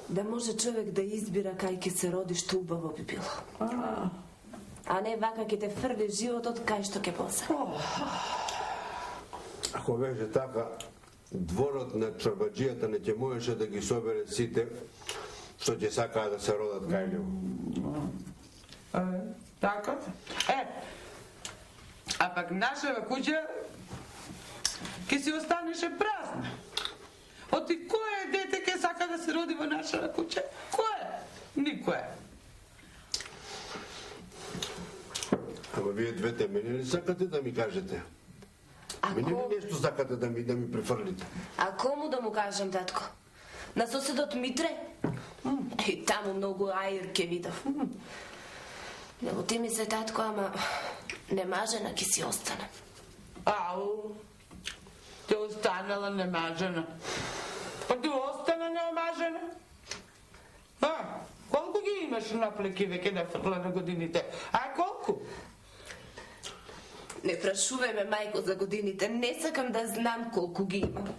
Da može čovjek da izbira kaj ke se rodi, što ubavo bi bilo. A ne vaka ke te frli život od kaj što ke posa. Ako veže така, дворот на чорбаджијата не ќе можеше да ги собере сите што ќе сакаа да се родат кај него. Така? А пак нашава куќа ќе си останеше празна. Оти кое дете ќе сака да се роди во нашава куќа? Кое? Никое. Ама вие двете мене ли сакате да ми кажете? Мене ли нешто сакате да ми префрлите? А кому да му кажем, татко? На соседот Митре? И таму многу ајр ке видов. Него ти ми се, татко, ама немажена ке си остане. Ау, те останала немажена. Па ти остана неомажена? Колку ги имаш наплеки веќе на фрла на годините? Колку? Не прашувај ме, мајко, за годините. Не сакам да знам колку ги имам.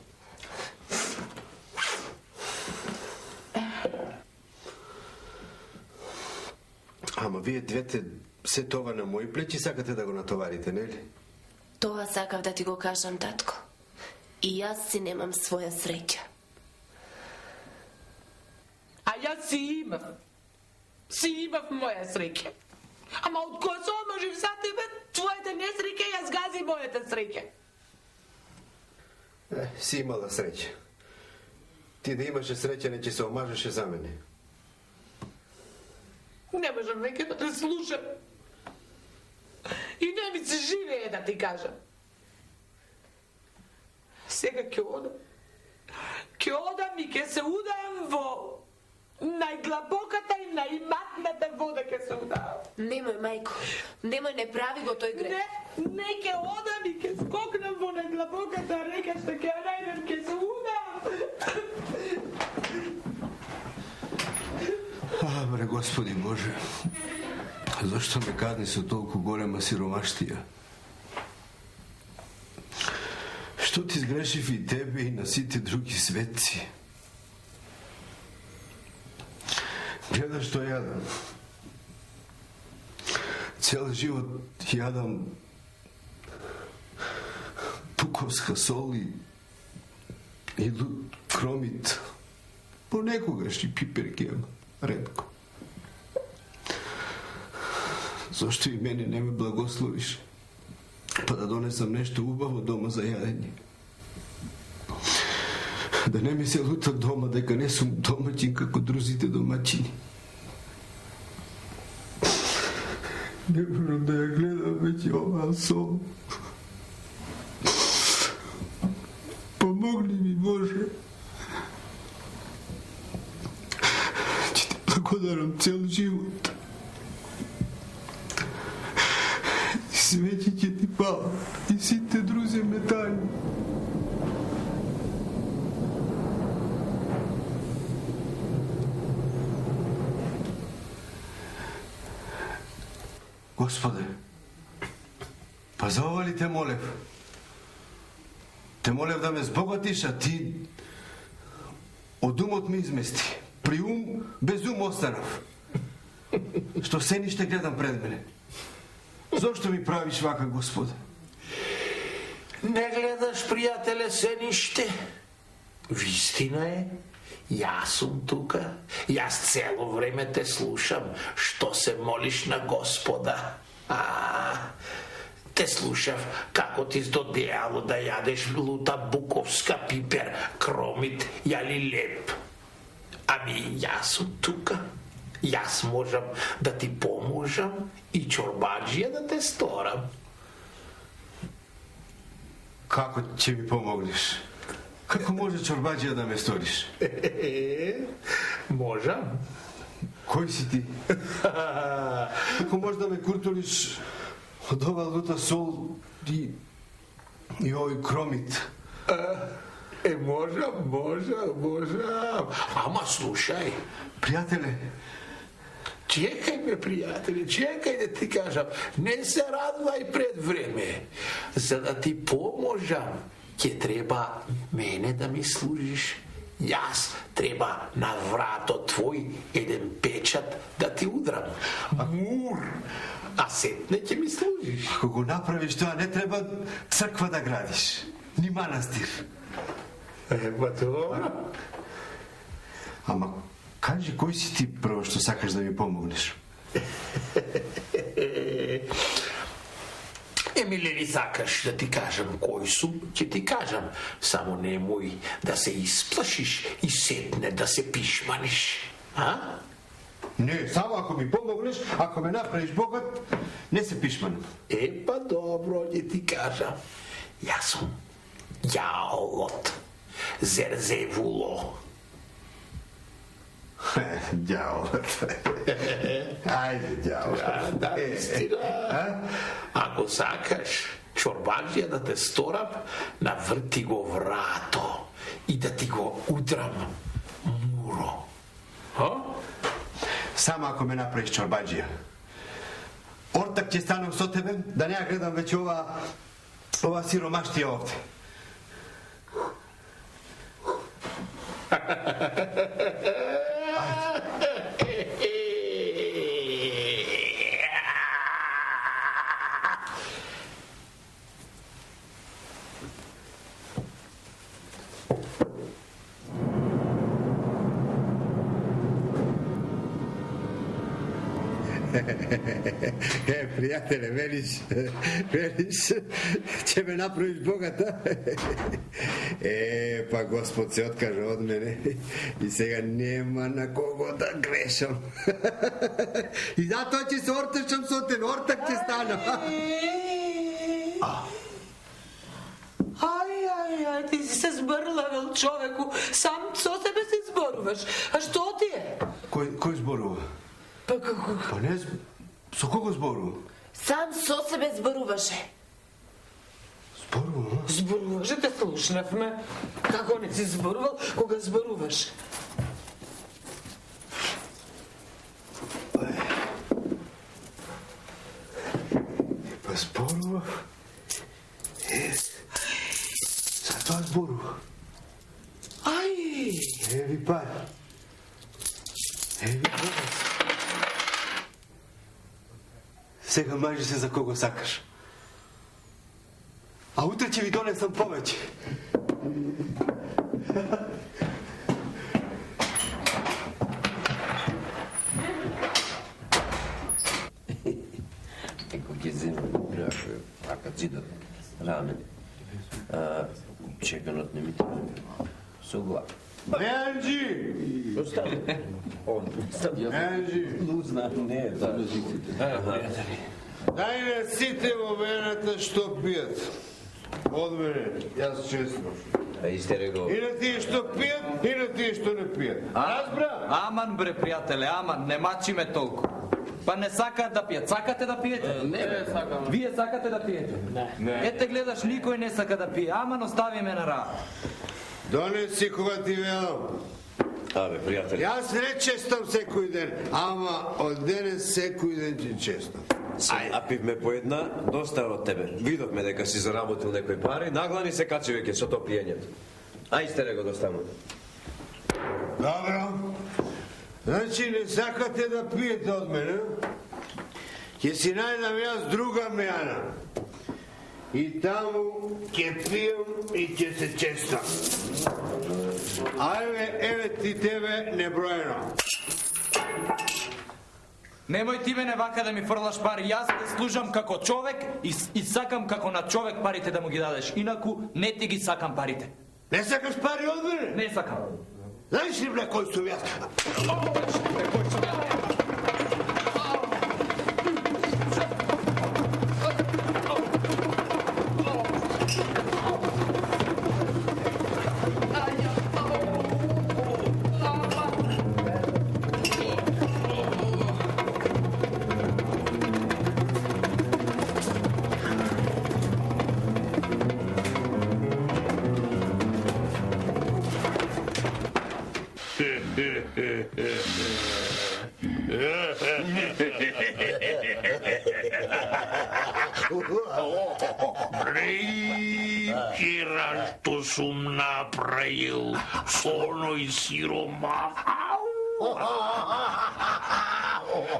Ама вие двете се това на мои плечи сакате да го натоварите, нели? Тоа сакав да ти го кажам, татко. И јас си немам своја среќа. А јас си имав. Си имав моја среќа. Ама од кој се омажив за тебе, твоите несреќа, јас гази мојата среќа. Си имала среќа. Ти да имаше среќа, не ќе се омажеше за мене. Не можам веќе да те слушам. И не ми се живее да ти кажам. Сега ќе одам. Ќе одам и ќе се удам во најдлабоката и најматната вода ќе се удам. Немој, мајко. Немој, не прави го тој грех. Не ќе одам и ќе скокнам во најдлабоката река што ќе најдам, ќе се удам. Бре, Господи Боже, зашто ме казни со толку голема сиромаштија? Што ти сгрешив и тебе и на сите други светци? Гледаш што јадам. Цел живот јадам пуковска сол и лут кромит. Понекогаш и пиперки, ама ретко. Зошто и мене не ме благословиш, па да донесам нешто убаво дома за јадење? Да не ми се лута дома дека не сум домаќин како друзите домаќини. Не можам да ја гледам веќе оваа сон. Помогни ми, Боже. Ќе ти благодарам цел живот. И свеќе ќе ти пала, и сите друзи метали. Господе, па за ова ли те молев? Те молев да ме збогатиш, а ти од умот ме измести. При ум, без ум останав. Што се ниште гледам пред мене. Зошто ми правиш вака, Господе? Не гледаш, пријателе, се ниште. Вистина е, јас сум тука. Јас цело време те слушам, што се молиш на Господа. Те слушав како ти здодеало да јадеш лута буковска пипер, кромит, јали леп. Ами јас сум тука. Јас можам да ти поможам и чорбаджија да те сторам. Како ќе ми помогнеш? Како може чорбаджија да ме сториш? Можам. Кој си ти? Како може да ме куртулиш од ова лута сол и овој кромит? Можам. Ама слушај. Пријателе, Čekaj me, prijatelji, čekaj da ti kažem, ne se radvaj pred vreme. Za da ti pomožem, je treba mene da mi služiš. Jaz treba na vrato tvoj eden pečat da ti udram. Mur, a setne će mi služiš. Ako go napraviš to, ne treba crkva da gradiš, ni manastir. Pa dobro. Ама, кажи, кој си ти прво што сакаш да ми помогнеш? Емиле, ли сакаш да ти кажам кои су, ќе ти кажам. Само немој да се исплашиш и сетне да се пишманиш. А? Не, само ако ми помогнеш, ако ме направиш богат, не се пишманам. Па добро, ќе ти кажам. Јас сум ѓаолот, Зерзевуло. Ѓаолот. Ајде, ѓаолот. Да, истина. Ако сакаш чорбаджија да те сторам, наврти го врато и да ти го удрам муро. Само ако ме направиш чорбаджија. Ортак ќе станам со тебе, да не ја гледам веќе ова сиромаштија овде. Пријателе, велиш, ќе ме направиш богата? Па Господ се откажа од мене и сега нема на кого да грешам. И затоа ќе се ортешам со тебе, ортак ќе станам. Ај, ти си се збрлавил, човеку, сам со себе се зборуваш. А што ти е? Кој зборува? Па како? Па не, со кого зборува? Сам со себе зборуваше. Зборува? Зборуваше, те слушнавме. Како не си зборувал, кога зборуваш? Па зборува? Затоа зборува. Ај! Еви пари. Еви богат. Сега мажи се за кого сакаш. А утре ќе ви донесам повеќе. Еко ќе земам брашо, ака цидат рамен. Чеканот не ми треба. Со глава. Енджи! Енджи! Лузна, не, да. Дај не сите во вената што пијат. Од мене, јас честно. А истере го. И на тие што пијат, и на тие што не пијат. Разбра? Аман бре, пријателе, аман, не мачи ме толку. Па не сакаат да пијат. Сакате да пиете? Не сакам. Вие сакате да пиете? Не. Ете гледаш, никој не сака да пие. Аман, остави ме на работа. Донеси кога ти велам. Абе, пријателе. Јас не честам секој ден, ама од денес секој ден ќе честам. Ај, напивме по една, доста од тебе. Видовме дека си заработил некои пари, наглани се качи веќе со то пиењето. Ај, истере го доставам. Добро. Значи не сакате да пиете од мене? Ќе си најдам јас друга мејана. И таму ќе пијам и ќе се честам. Ајде, еве ти тебе неброено. Немој ти мене вака да ми фрлаш пари. Јас те служам како човек и сакам како на човек парите да му ги дадеш. Инаку не ти ги сакам парите. Не сакаш пари од мене? Не сакам. Знаеш ли бе кој сум јас? Прекира што сум направил со оној сиромав.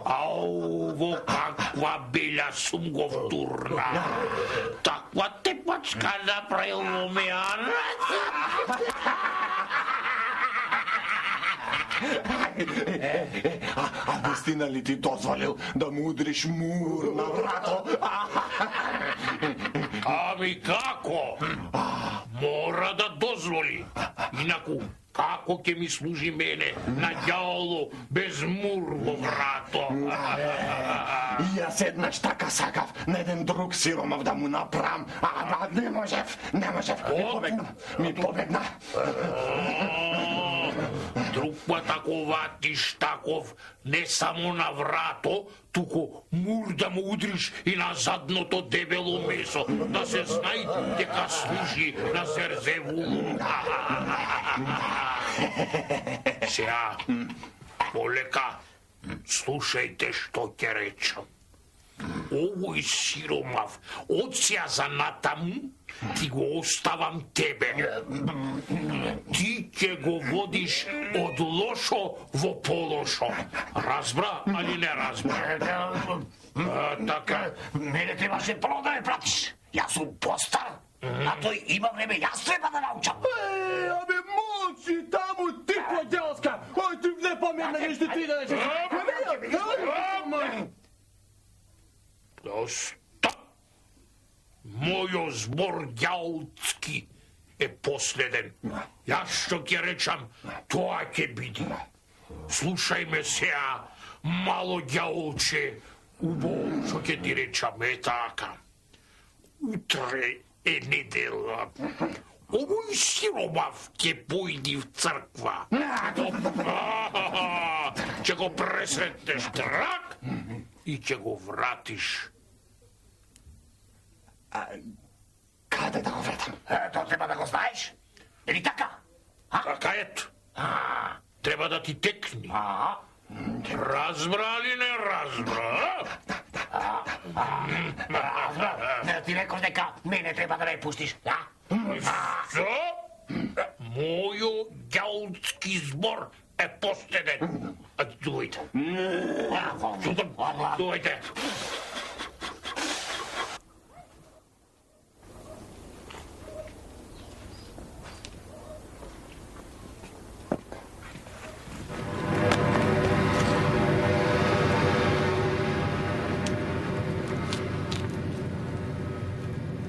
Ау, во каква белја сум го втурна. Таква тепачка направил во меан. Августина ли ти дозволил да му удриш мур на врато? Ами како? Мора да дозволи. Инаку, како ќе ми служи мене на ѓаоло без мур во врато? Јас еднаш така сакав на еден друг сиромав да му направам, ама не можев. Ми побегна. Друг пат ако ватиш таков не само на врато, туку мур да му удриш и на задното дебело месо, да се знај дека служи на Зерзевулу. Сега, полека, слушајте што ќе речам. Овој сиромав, од сеја за натаму, ти го оставам тебе. Ти ќе го водиш од лошо во полошо. Разбра, али не разбра? Така. Мене требаше прво да ме пратиш. Јас сум постар, а тој има време, јас треба да научам. Абе, мочи таму, ти поделска! Ој, ти не помена нешто ти да речеш. Доста. Мојо збор ѓаулцки е последен. Јас што ќе речам, тоа ќе биде. Слушај ме сеа, мало ѓаулче, убаво што ќе ти речам е така. Утре е недела. Овој сиромав ќе појди в црква. Ќе го пресретнеш трак и ќе го вратиш. Каде да го вратам? Тоа треба да го знаеш. Или така? Така ето. Треба да ти текни. Разбра ли не разбра? Ти реков дека мене треба да ме пуштиш, да? Што? Мојо ѓаулцки збор е последен. Дојде. Дојде.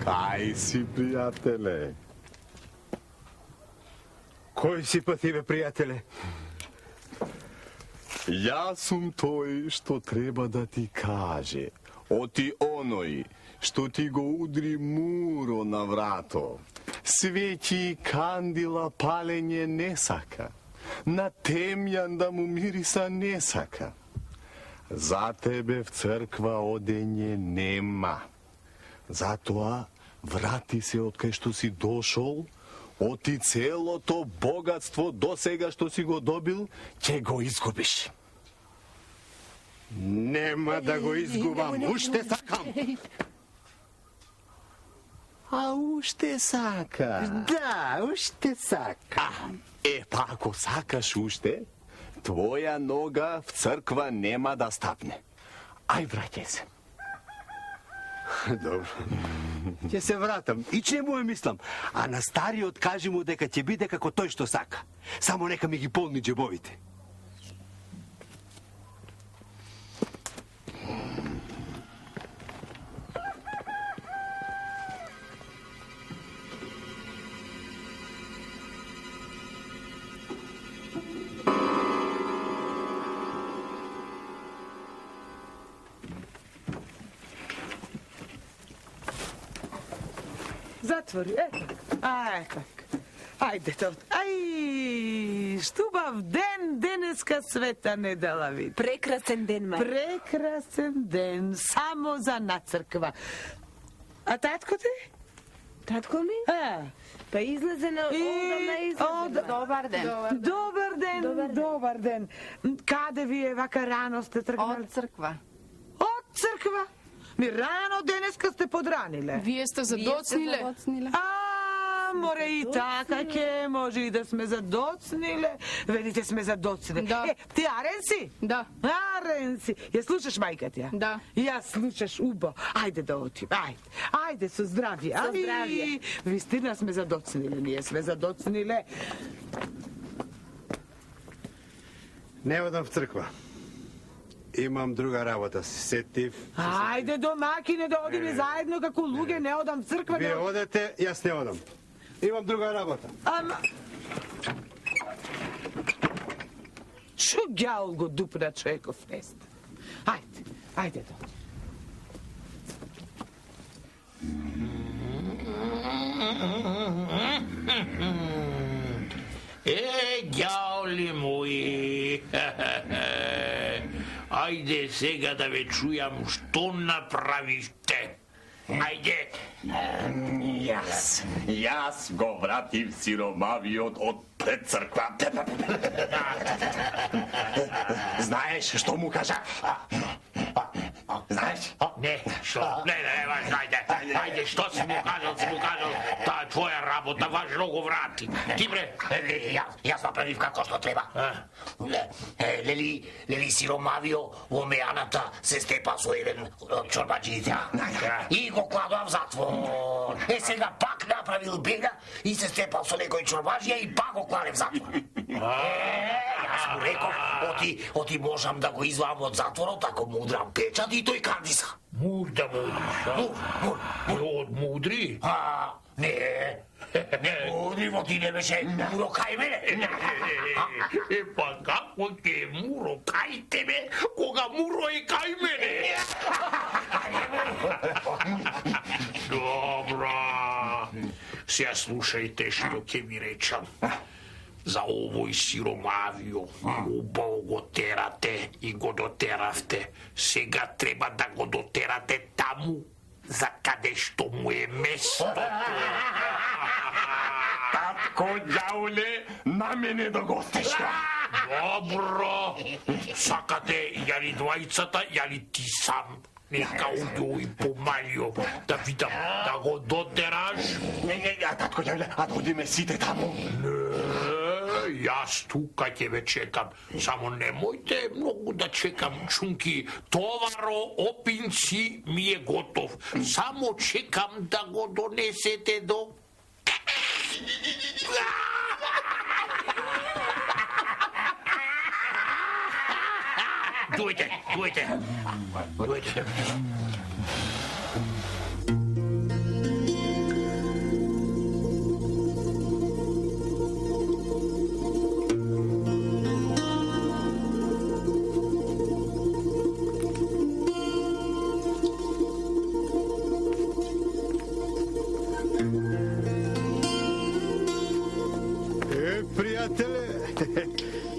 Кај си, пријателе? Кој си па ти, бе, пријателе? Јас сум тој што треба да ти каже. Оти оној што ти го удри муро на врато. Свеќи и кандила палење не сака. На темјан да му мириса не сака. За тебе в црква одење нема. Затоа врати се од кај што си дошол, оти целото богатство до сега што си го добил, ќе го изгубиш. Нема да го изгубам, уште сакам. А уште сакаш? Да, уште сакам. Па ако сакаш уште, твоја нога в црква нема да стапне. Ај, враќај се. Добро. Ќе се вратам. И чему е мислам? А на стариот кажи му дека ќе биде како тој што сака. Само нека ми ги полни џебовите. Затвори, така. Ајде, ај, штубав ден, денеска света не дала вид. Прекрасен ден, мај. Прекрасен ден, само за на црква. А татко ти? Татко ми? Па излезе на излезе. Добар ден. Добар ден. Каде ви е вака рано сте тргнали? Од црква. Од црква? Ми рано денеска сте подраниле. Вие сте задоцниле. Море и така ке, може и да сме задоцниле. Велите сме задоцниле. Да. Ти Арен си? Да. Арен си. Я слушаш мајка ти? Да. Ја слушаш убо. Ајде да отим. Ајде со здравје. Со здравје. Вистина сме задоцниле, ние сме задоцниле. Не одам в црква. Имам друга работа, се сетив. Ајде домакине да одиме заедно како луѓе, не одам в црква. Вие одете, јас не одам. Имам друга работа. Ама... Чу ѓаул го дупна човеков нест. Ајде да. Ѓаули мои. Ајде сега да ве чујам што направивте. Ајде. Јас го вратив сиромавиот од пред црква. Знаеш што му кажа? Знаеш? Не, што? Не, ајде, што си му кажал, таа твоја работа, важно го врати. Ти бре? Јас направив како што треба. Лели сиромавио во мејаната се степа со еден од чорбаџиите. И го кладува в затвор. Сега пак направил бега и се степал со некој чорбаџија и пак го кладе в затвор. Јас му реков, оти можам да го извадам од затворот ако му удрам печат и тој кандиса. Мурда мудриш, од мудри? Не, мудриво ти не беше муро кај мене. Па како ќе муро кај тебе, кога муро е кај мене? Добро. Сега слушајте што ќе ви речам. За овој сиромавио, убаво го терате и го дотеравте. Сега треба да го дотерате таму, за каде што му е местото. Татко ѓауле, на мене да го стеш. Добро. Сакате јали двајцата, јали ти сам? Нека уѓо и помалио, да видам, да го дотераш. Татко ѓауле, а одиме сите таму. Јас тука ќе ве чекам, само немојте многу да чекам, чунки, товаро, опинци ми е готов. Само чекам да го донесете до... Дојде.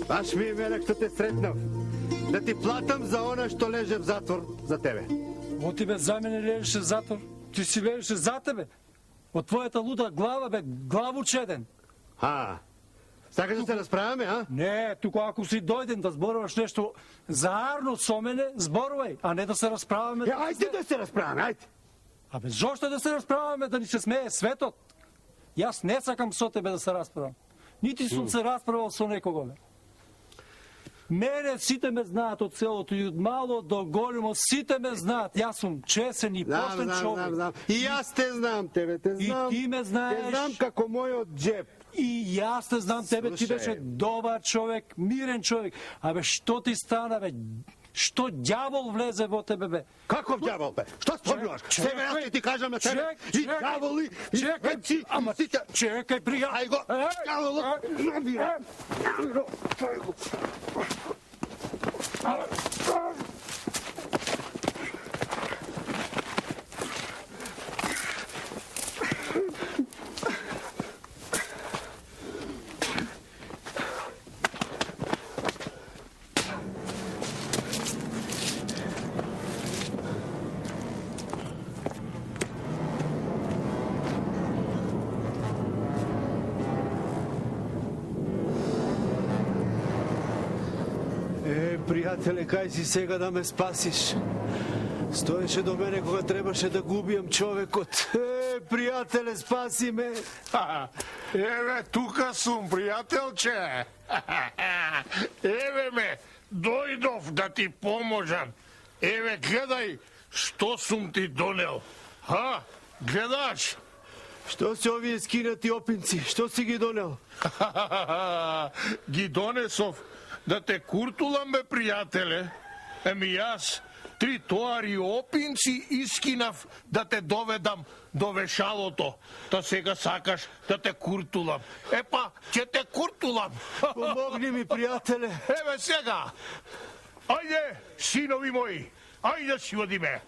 Баш ми е велик што те сретнав. Да ти платам за она што леже в затвор за тебе. Оти бе, за мене лежеше в затвор. Ти си лежеше за тебе. Од твојата луда глава бе, главучеден. Сакаш да се расправаме, а? Не, тука ако си дојден да зборуваш нешто заарно со мене, зборувај, а не да се расправаме. Ајде да се расправаме, ајде. Абе, зошто да се расправаме, да ни се смее светот? Јас не сакам со тебе да се расправам. Нити сум се расправал со некого, бе. Мене сите ме знаат од селото и од мало до големо, сите ме знаат. Јас сум чесен и поштен човек. Знам. И јас те знам тебе, те знам. И ти ме знаеш. Те знам како мојот джеп. И јас те знам тебе, ти беше добар човек, мирен човек. Абе, што ти стана, бе? Што ѓавол влезе во тебе, бе? Каков ѓавол, бе? Што спомнуваш? Себе јас ќе ти кажам на тебе. И ѓаволи, и пепци, ама сите... Чекај, пријател. Ај го, ѓаволот. Пријателе, кај си сега да ме спасиш? Стоеше до мене кога требаше да го убијам човекот. Пријателе, спаси ме. Еве, тука сум, пријателче. Еве ме, дојдов да ти поможам. Еве, гледај, што сум ти донел. Гледаш? Што се овие скинати опинци? Што си ги донел? Ги донесов да те куртулам, бе, пријателе. Еми јас 3 тоари опинци искинав да те доведам до вешалото. Та сега сакаш да те куртулам. Епа, ќе те куртулам. Помогни ми, пријателе. Еве сега. Ајде, синови мои. Ајде си одиме.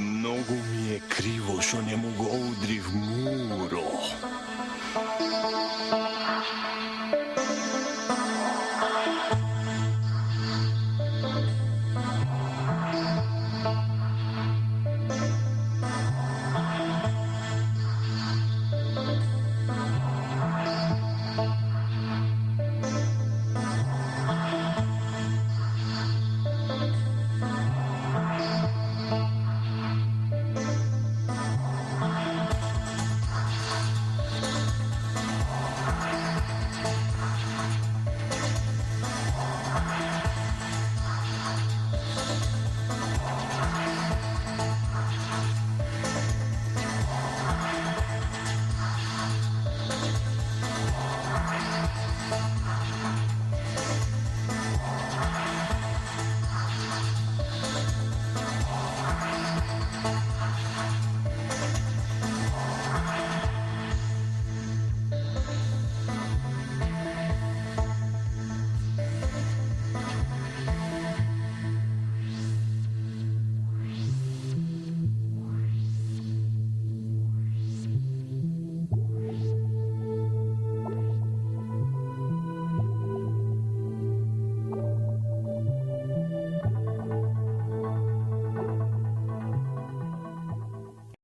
Многу ми е криво што не му го удрив Муро.